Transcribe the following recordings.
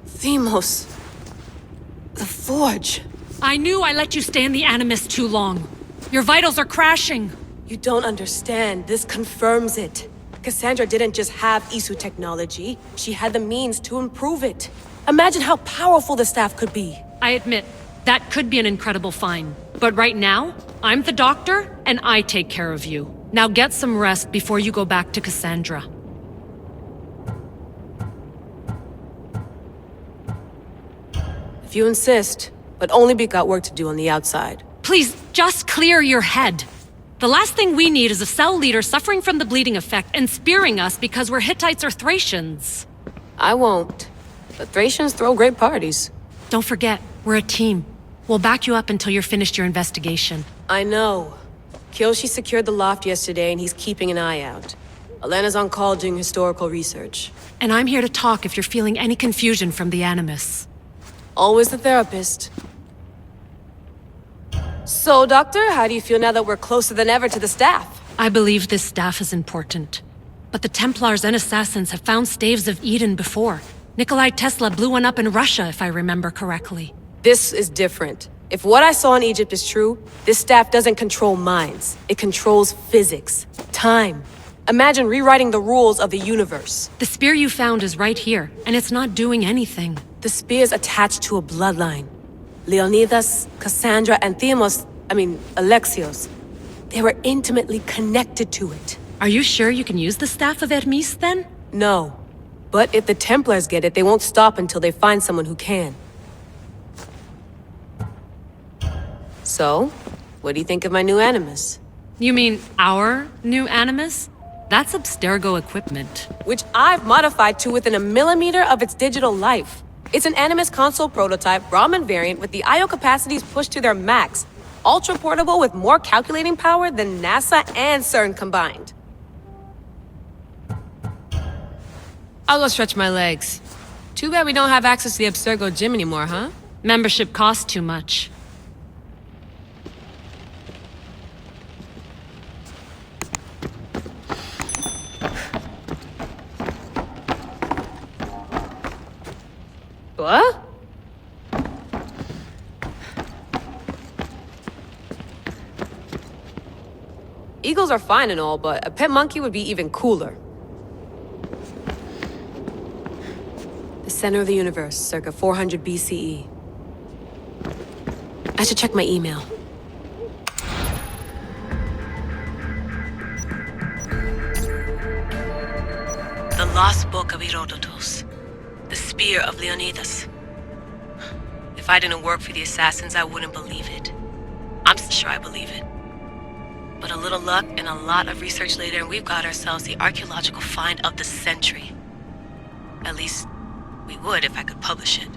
Themos. The Forge. I knew I let you stay in the Animus too long. Your vitals are crashing. You don't understand. This confirms it. Cassandra didn't just have Isu technology. She had the means to improve it. Imagine how powerful the staff could be. I admit, that could be an incredible find. But right now, I'm the doctor, and I take care of you. Now get some rest before you go back to Cassandra. If you insist, but only we got work to do on the outside. Please, just clear your head. The last thing we need is a cell leader suffering from the bleeding effect and spearing us because we're Hittites or Thracians. I won't. The Thracians throw great parties. Don't forget, we're a team. We'll back you up until you're finished your investigation. I know. Kyoshi secured the loft yesterday and he's keeping an eye out. Elena's on call doing historical research. And I'm here to talk if you're feeling any confusion from the Animus. Always the therapist. So, Doctor, how do you feel now that we're closer than ever to the staff? I believe this staff is important. But the Templars and Assassins have found staves of Eden before. Nikolai Tesla blew one up in Russia, if I remember correctly. This is different. If what I saw in Egypt is true, this staff doesn't control minds. It controls physics, time. Imagine rewriting the rules of the universe. The spear you found is right here, and it's not doing anything. The spear's attached to a bloodline. Leonidas, Cassandra, and Alexios. They were intimately connected to it. Are you sure you can use the Staff of Hermes, then? No. But if the Templars get it, they won't stop until they find someone who can. So, what do you think of my new Animus? You mean our new Animus? That's Abstergo equipment. Which I've modified to within a millimeter of its digital life. It's an Animus console prototype, Brahmin variant with the I/O capacities pushed to their max. Ultra portable with more calculating power than NASA and CERN combined. I'll go stretch my legs. Too bad we don't have access to the Abstergo gym anymore, huh? Membership costs too much. What? Eagles are fine and all, but a pet monkey would be even cooler. The center of the universe, circa 400 BCE. I should check my email. The Lost Book of Herodotus. The Spear of Leonidas. If I didn't work for the Assassins, I wouldn't believe it. I'm sure I believe it. But a little luck and a lot of research later, and we've got ourselves the archaeological find of the century. At least, we would if I could publish it.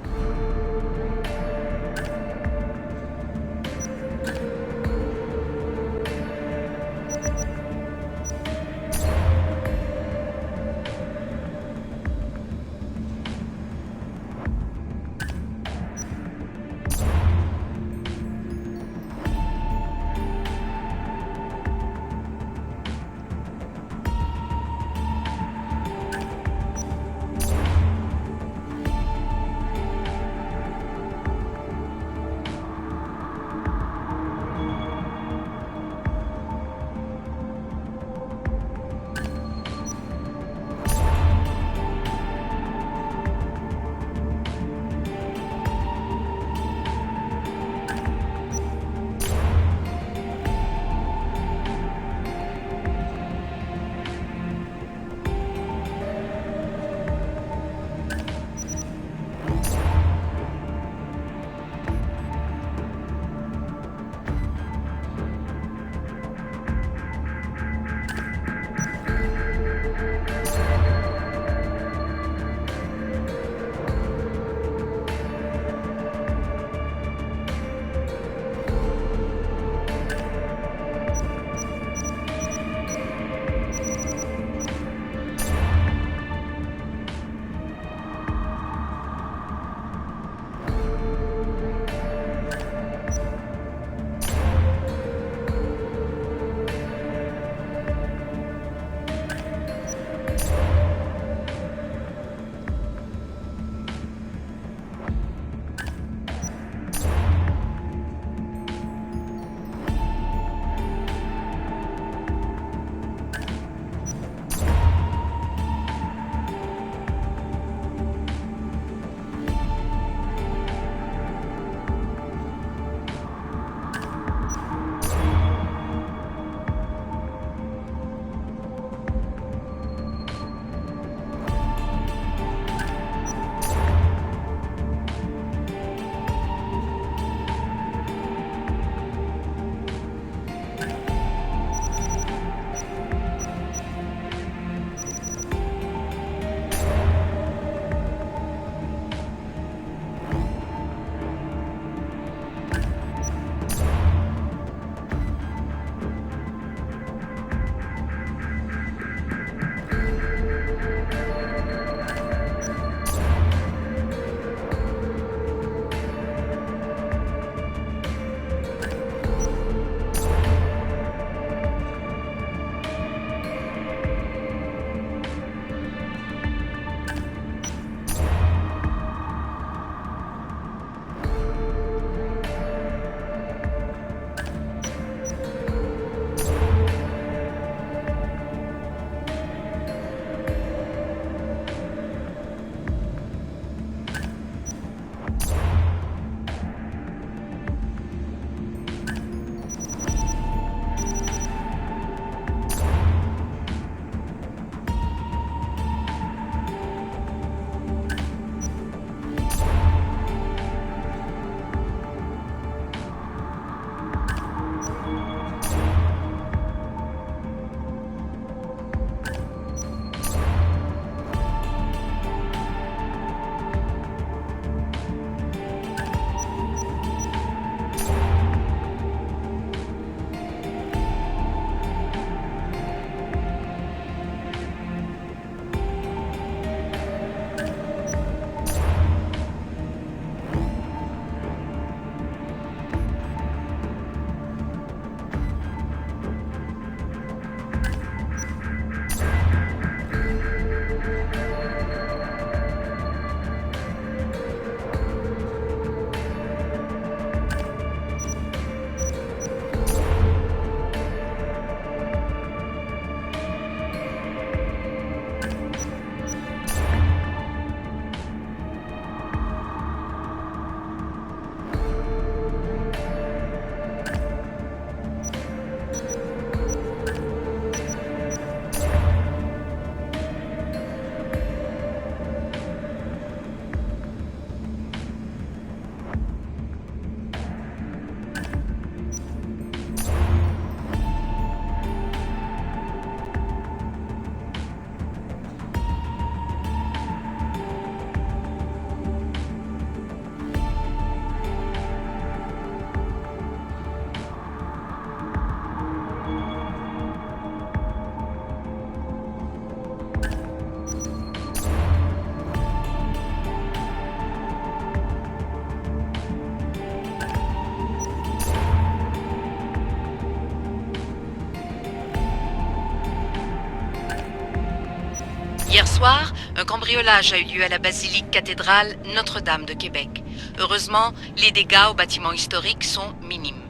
Hier soir, un cambriolage a eu lieu à la basilique cathédrale Notre-Dame de Québec. Heureusement, les dégâts au bâtiment historique sont minimes.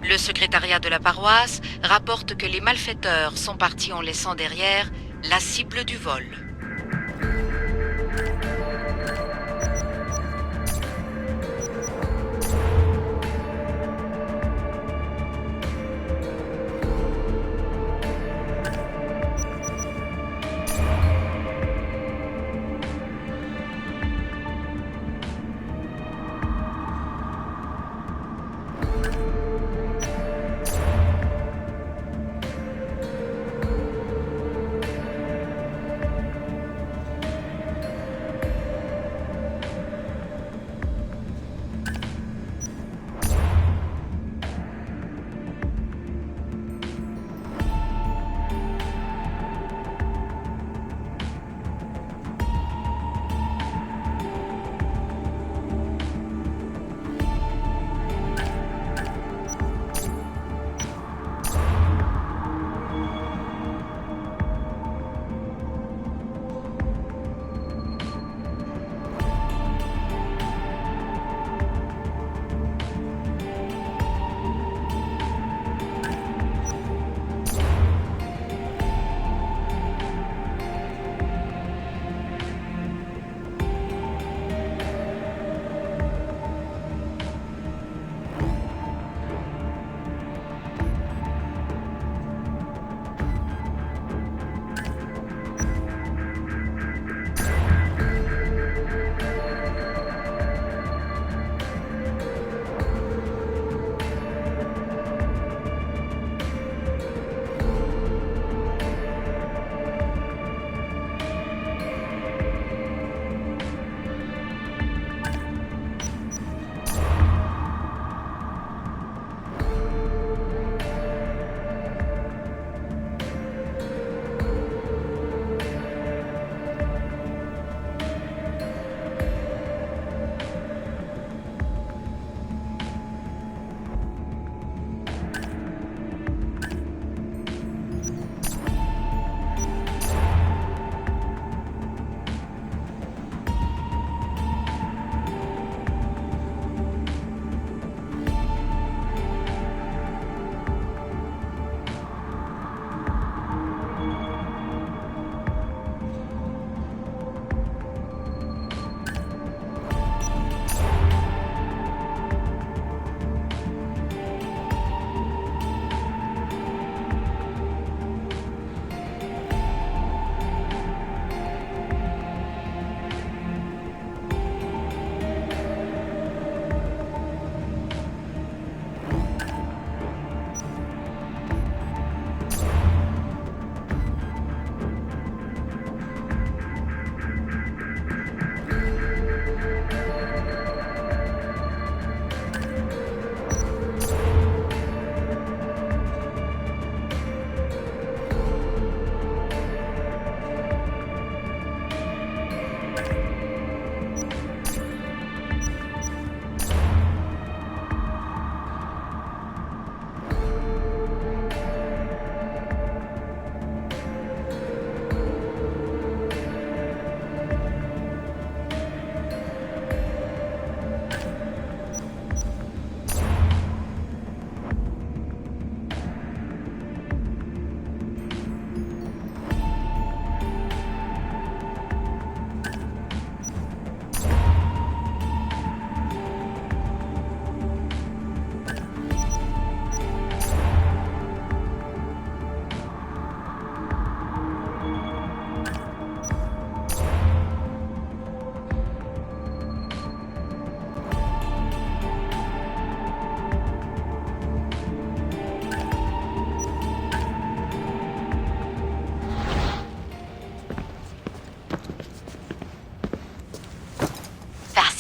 Le secrétariat de la paroisse rapporte que les malfaiteurs sont partis en laissant derrière la cible du vol.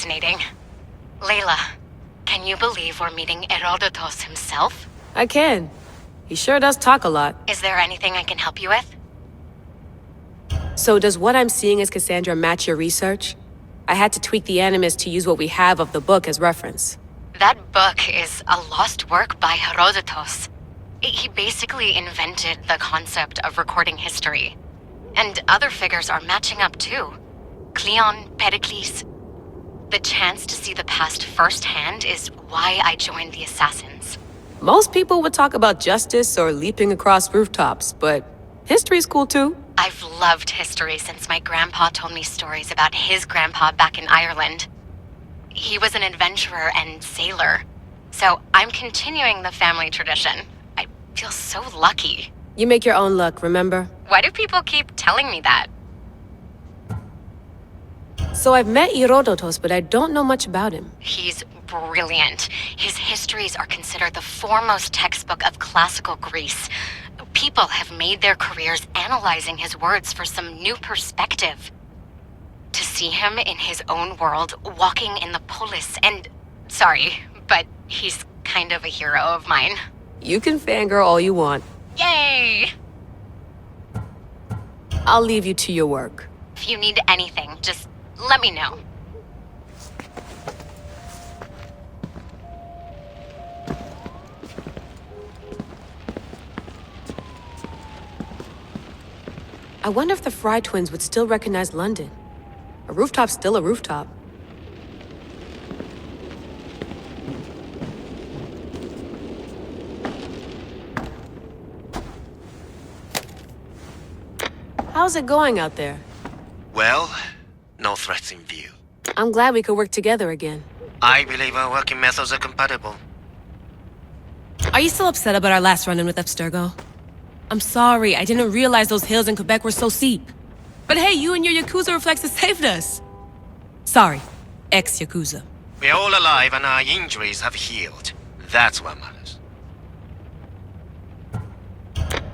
Fascinating. Layla, can you believe we're meeting Herodotus himself? I can. He sure does talk a lot. Is there anything I can help you with? So does what I'm seeing as Cassandra match your research? I had to tweak the animus to use what we have of the book as reference. That book is a lost work by Herodotus. He basically invented the concept of recording history. And other figures are matching up too. Cleon, Pericles. The chance to see the past firsthand is why I joined the Assassins. Most people would talk about justice or leaping across rooftops, but history's cool too. I've loved history since my grandpa told me stories about his grandpa back in Ireland. He was an adventurer and sailor, so I'm continuing the family tradition. I feel so lucky. You make your own luck, remember? Why do people keep telling me that? So I've met Herodotus, but I don't know much about him. He's brilliant. His histories are considered the foremost textbook of classical Greece. People have made their careers analyzing his words for some new perspective. To see him in his own world, walking in the polis, and... Sorry, but he's kind of a hero of mine. You can fangirl all you want. Yay! I'll leave you to your work. If you need anything, just let me know. I wonder if the Fry twins would still recognize London. A rooftop's still a rooftop. How's it going out there? Well, no threats in view. I'm glad we could work together again. I believe our working methods are compatible. Are you still upset about our last run-in with Abstergo? I'm sorry, I didn't realize those hills in Quebec were so steep. But hey, you and your Yakuza reflexes saved us. Sorry, ex-Yakuza. We're all alive and our injuries have healed. That's what matters.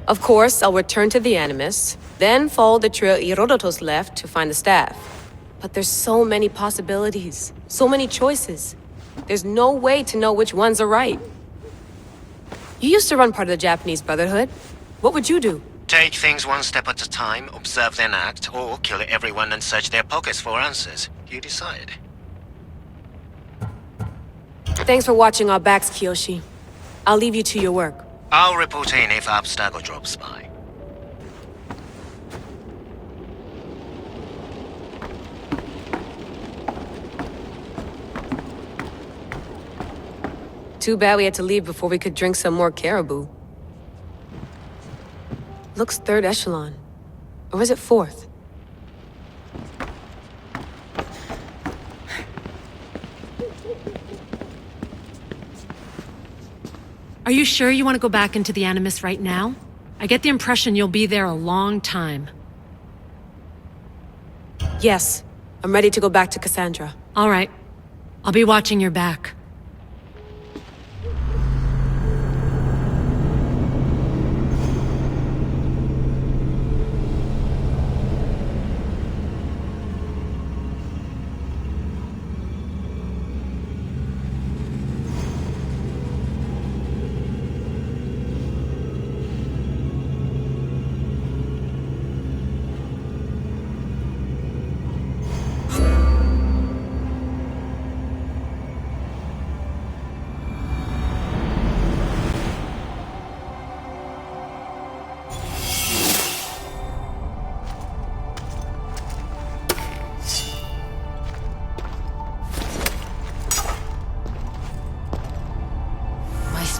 Of course, I'll return to the Animus, then follow the trail Herodotus left to find the staff. But there's so many possibilities, so many choices. There's no way to know which ones are right. You used to run part of the Japanese Brotherhood. What would you do? Take things one step at a time, observe then act, or kill everyone and search their pockets for answers. You decide. Thanks for watching our backs, Kiyoshi. I'll leave you to your work. I'll report in if Abstergo drops by. Too bad we had to leave before we could drink some more caribou. Looks third echelon. Or is it fourth? Are you sure you want to go back into the Animus right now? I get the impression you'll be there a long time. Yes. I'm ready to go back to Cassandra. All right. I'll be watching your back.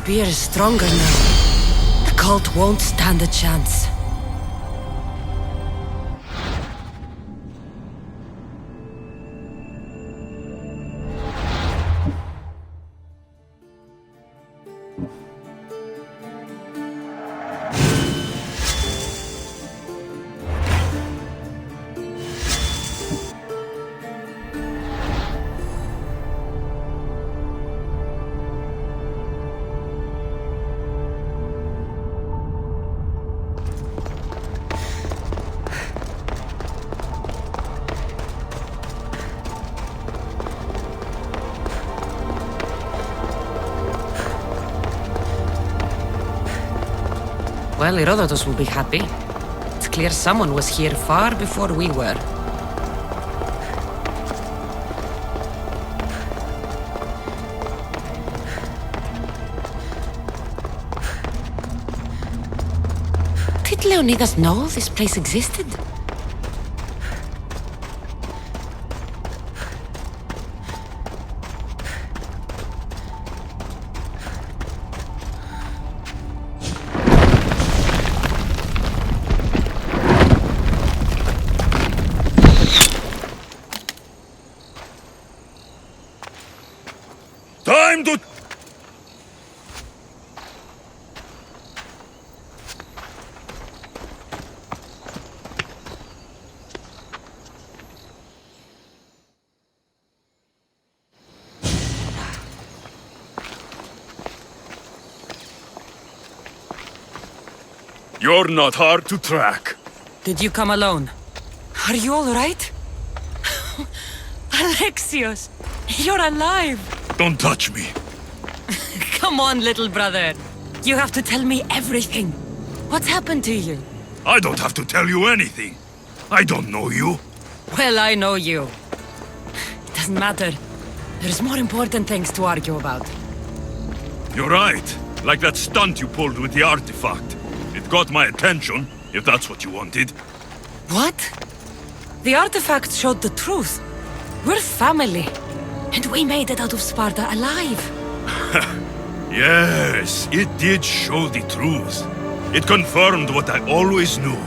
Spear is stronger now. The cult won't stand a chance. Well, Herodotus will be happy. It's clear someone was here far before we were. Did Leonidas know this place existed? time to... You're not hard to track. Did you come alone? Are you all right? Alexios, you're alive! Don't touch me. Come on, little brother. You have to tell me everything. What's happened to you? I don't have to tell you anything. I don't know you. Well, I know you. It doesn't matter. There's more important things to argue about. You're right. Like that stunt you pulled with the artifact. It got my attention, if that's what you wanted. What? The artifact showed the truth. We're family. And we made it out of Sparta alive. Yes, it did show the truth. It confirmed what I always knew.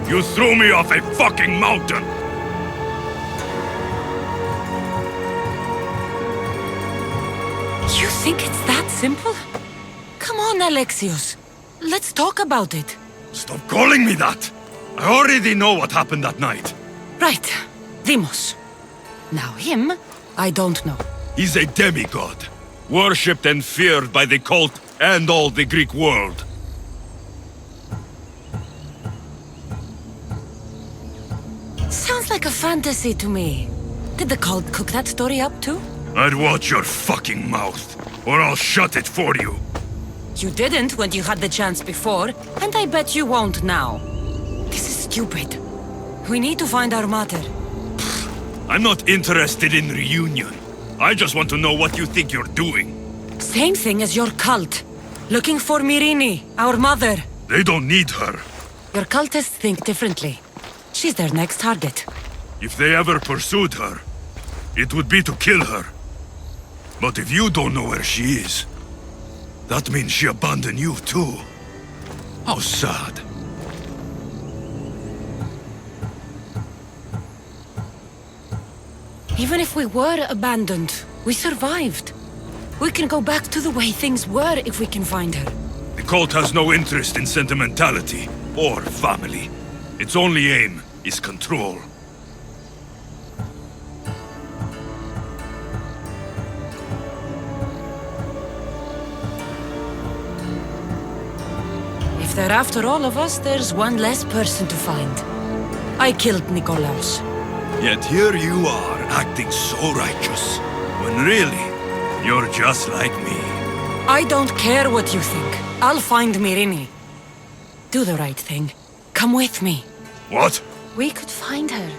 You threw me off a fucking mountain! You think it's that simple? Come on, Alexios. Let's talk about it. Stop calling me that! I already know what happened that night. Right. Deimos. Now him, I don't know. He's a demigod, worshipped and feared by the cult and all the Greek world. Sounds like a fantasy to me. Did the cult cook that story up too? I'd watch your fucking mouth, or I'll shut it for you. You didn't when you had the chance before, and I bet you won't now. This is stupid. We need to find our mater. I'm not interested in reunion. I just want to know what you think you're doing. Same thing as your cult. Looking for Myrrine, our mother. They don't need her. Your cultists think differently. She's their next target. If they ever pursued her, it would be to kill her. But if you don't know where she is, that means she abandoned you too. How sad. Even if we were abandoned, we survived. We can go back to the way things were if we can find her. The cult has no interest in sentimentality or family. Its only aim is control. If they're after all of us, there's one less person to find. I killed Nikolaos. Yet here you are, acting so righteous, when really, you're just like me. I don't care what you think. I'll find Myrrine. Do the right thing. Come with me. What? We could find her.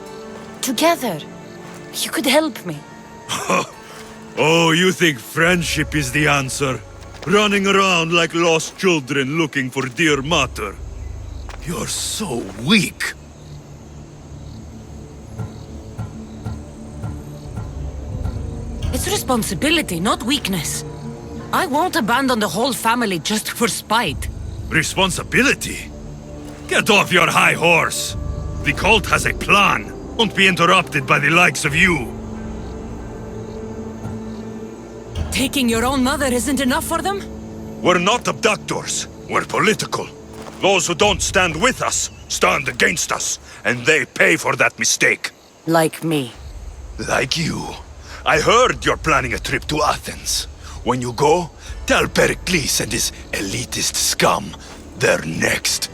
Together. You could help me. Oh, you think friendship is the answer? Running around like lost children looking for dear mater. You're so weak. It's responsibility, not weakness. I won't abandon the whole family just for spite. Responsibility? Get off your high horse. The cult has a plan. Won't be interrupted by the likes of you. Taking your own mother isn't enough for them? We're not abductors. We're political. Those who don't stand with us, stand against us. And they pay for that mistake. Like me. Like you. I heard you're planning a trip to Athens. When you go, tell Pericles and his elitist scum they're next.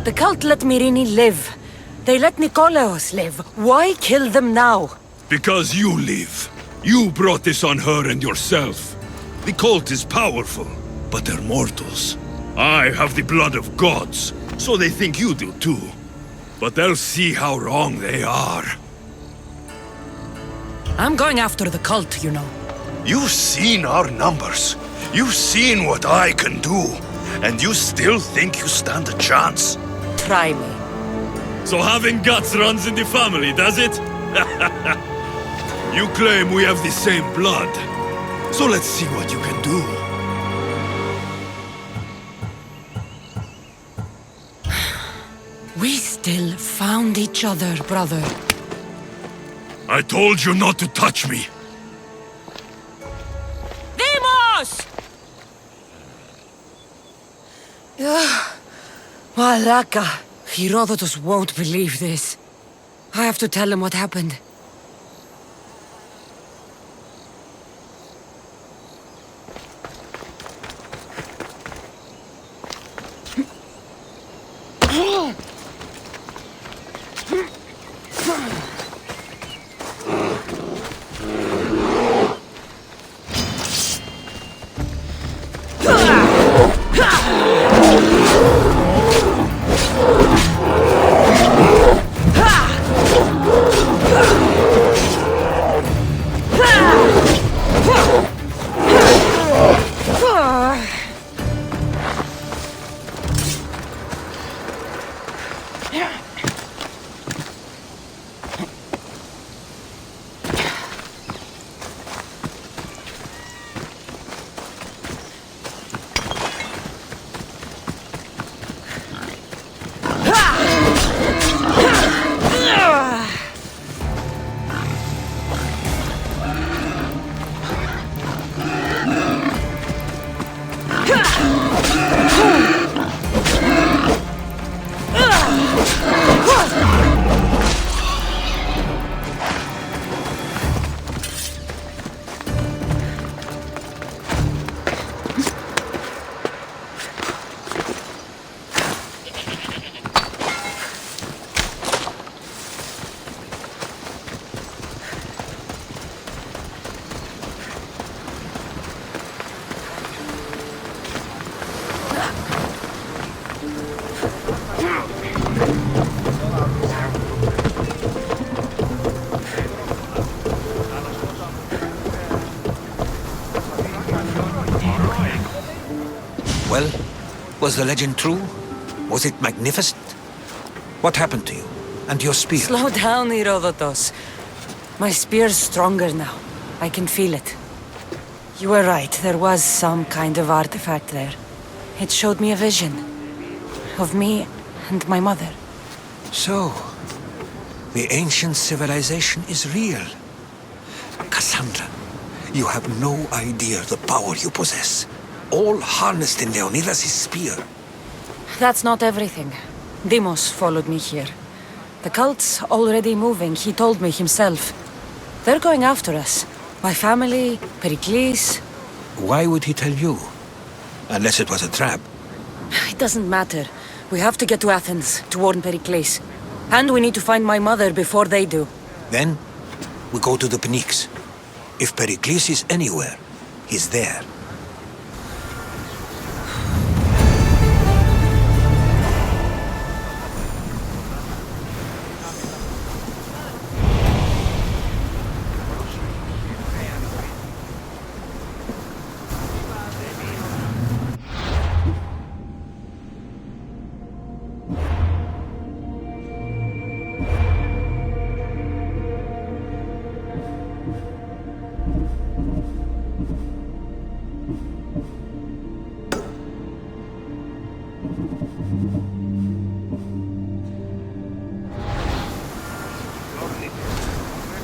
The cult let Myrrine live. They let Nikolaos live. Why kill them now? Because you live. You brought this on her and yourself. The cult is powerful, but they're mortals. I have the blood of gods, so they think you do too. But they'll see how wrong they are. I'm going after the cult, you know. You've seen our numbers. You've seen what I can do. And you still think you stand a chance? Try me. So having guts runs in the family, does it? You claim we have the same blood. So let's see what you can do. We still found each other, brother. I told you not to touch me. Malaka! Herodotus won't believe this. I have to tell him what happened. Well, was the legend true? Was it magnificent? What happened to you? And your spear? Slow down, Herodotus. My spear's stronger now. I can feel it. You were right, there was some kind of artifact there. It showed me a vision. Of me and my mother. So, the ancient civilization is real. Cassandra, you have no idea the power you possess. All harnessed in Leonidas' spear. That's not everything. Deimos followed me here. The cult's already moving, he told me himself. They're going after us. My family, Pericles. Why would he tell you? Unless it was a trap. It doesn't matter. We have to get to Athens to warn Pericles. And we need to find my mother before they do. Then, we go to the Pnyx. If Pericles is anywhere, he's there.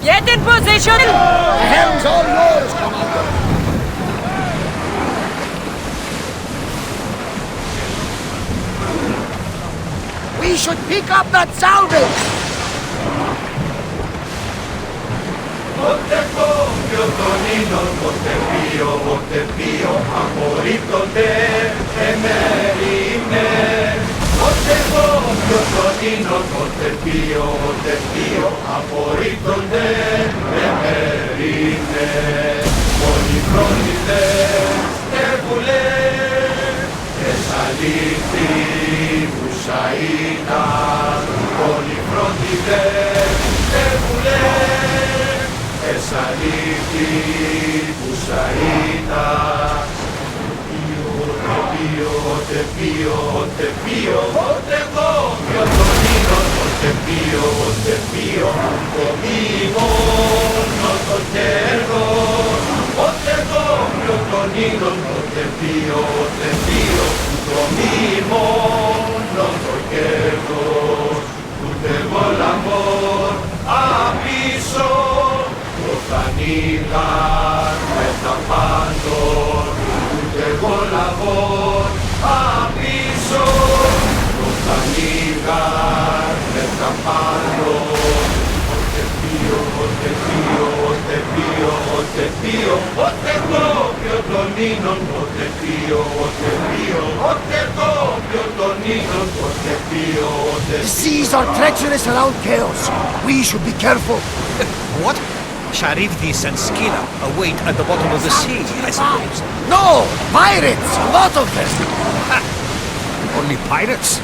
Get in position! The helm's all yours, Commander! We should pick up that salvage! Ούτε εγώ λαβώ απίσω The seas are treacherous around Chaos. We should be careful. What? Charybdis and Scylla await at the bottom of the sea, I suppose. No! Pirates! A lot of them! Only pirates?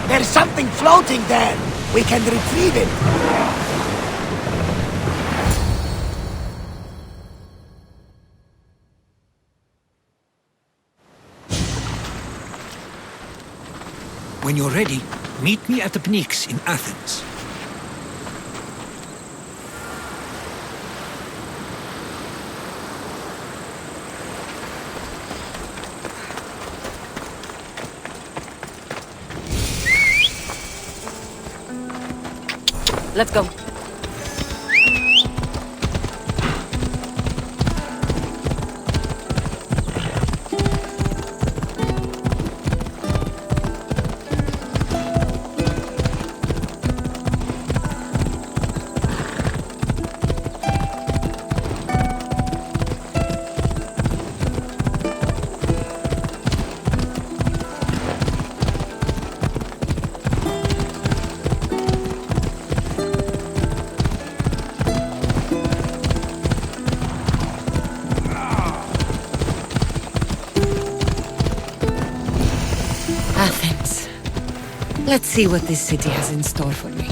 There's something floating there. We can retrieve it. When you're ready, meet me at the Pnyx in Athens. Let's go. Athens. Let's see what this city has in store for me.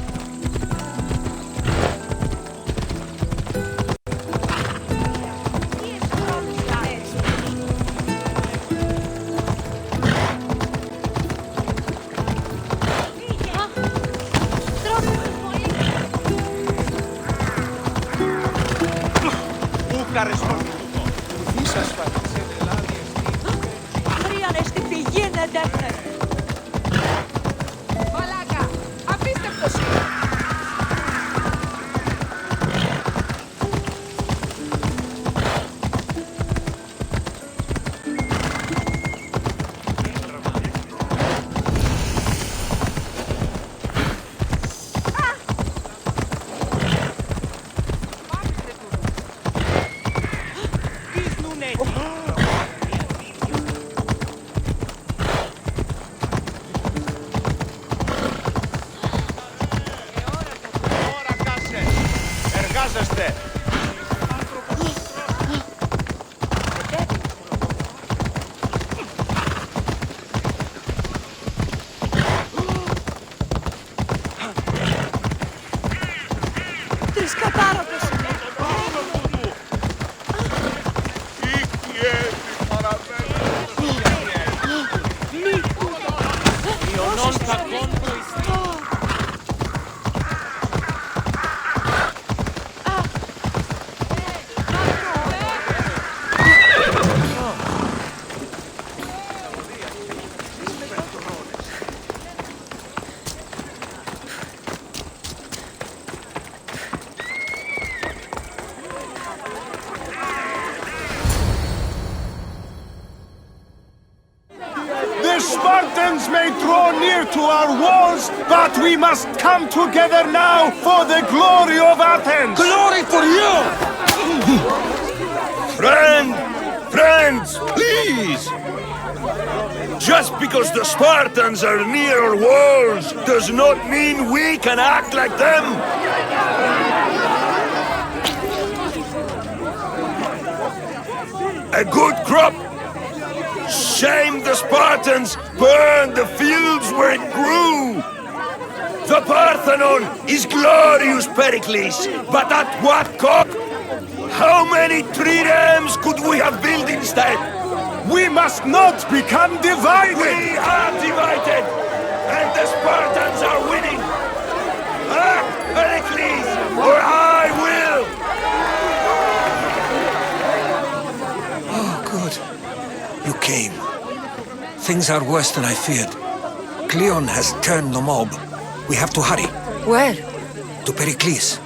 The Spartans may draw near to our walls, but we must come together now for the glory of Athens! Glory for you! Friends, please! Just because the Spartans are near our walls does not mean we can act like them! A good crop! Shame the Spartans burned the fields where it grew! The Parthenon is glorious, Pericles, but at what cost? How many triremes could we have built instead? We must not become divided! We are divided! And the Spartans are winning! Act, Pericles, or I will! Oh, good. You came. Things are worse than I feared. Cleon has turned the mob. We have to hurry. Where? To Pericles.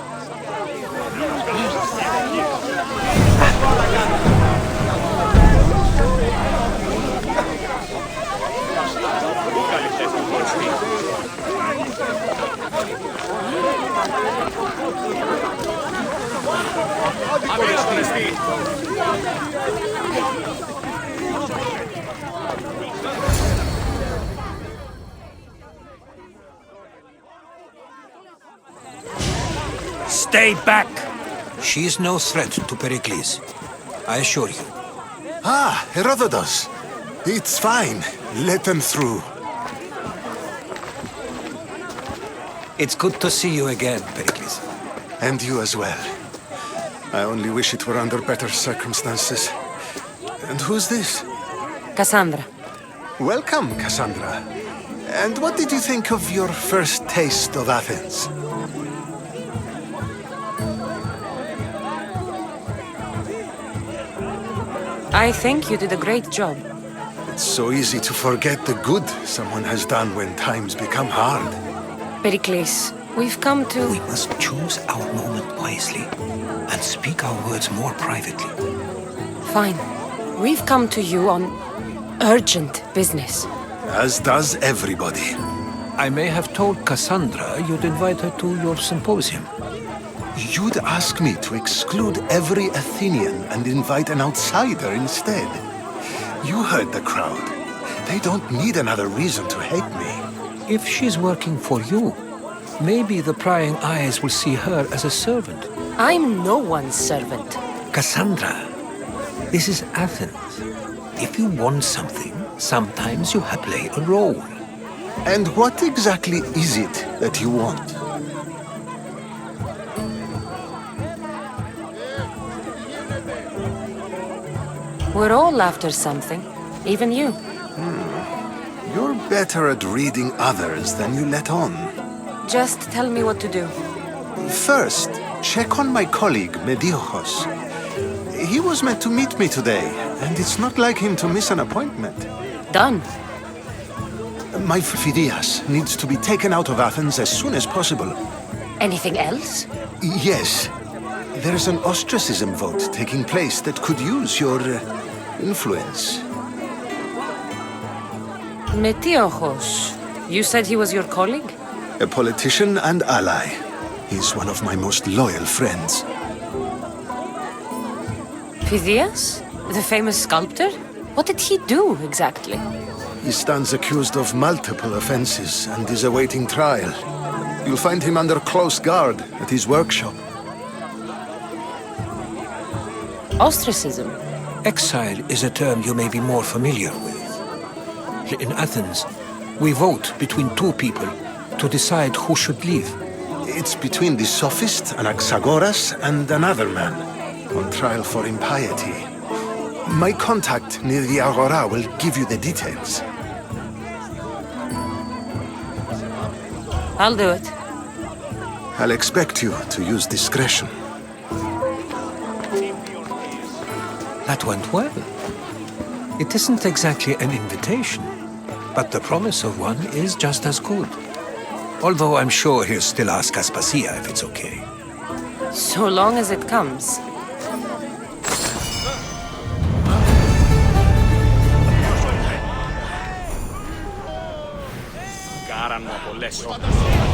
Stay back! She is no threat to Pericles. I assure you. Ah, Herodotus. It's fine. Let them through. It's good to see you again, Pericles. And you as well. I only wish it were under better circumstances. And who's this? Cassandra. Welcome, Cassandra. And what did you think of your first taste of Athens? I think you did a great job. It's so easy to forget the good someone has done when times become hard. Pericles, we've come to... We must choose our moment wisely and speak our words more privately. Fine. We've come to you on urgent business. As does everybody. I may have told Cassandra you'd invite her to your symposium. You'd ask me to exclude every Athenian and invite an outsider instead. You heard the crowd. They don't need another reason to hate me. If she's working for you, maybe the prying eyes will see her as a servant. I'm no one's servant. Cassandra, this is Athens. If you want something, sometimes you play a role. And what exactly is it that you want? We're all after something. Even you. You're better at reading others than you let on. Just tell me what to do. First, check on my colleague, Mediochos. He was meant to meet me today, and it's not like him to miss an appointment. Done. My Phidias needs to be taken out of Athens as soon as possible. Anything else? Yes. There's an ostracism vote taking place that could use your influence. Metiochos. You said he was your colleague? A politician and ally. He's one of my most loyal friends. Phidias? The famous sculptor? What did he do, exactly? He stands accused of multiple offenses and is awaiting trial. You'll find him under close guard at his workshop. Ostracism? Exile is a term you may be more familiar with. In Athens, we vote between two people to decide who should leave. It's between the sophist Anaxagoras and another man, on trial for impiety. My contact near the Agora will give you the details. I'll do it. I'll expect you to use discretion. That went well. It isn't exactly an invitation, but the promise of one is just as good. Although I'm sure he'll still ask Aspasia if it's okay. So long as it comes. Κάναν μου πολλές όπλες.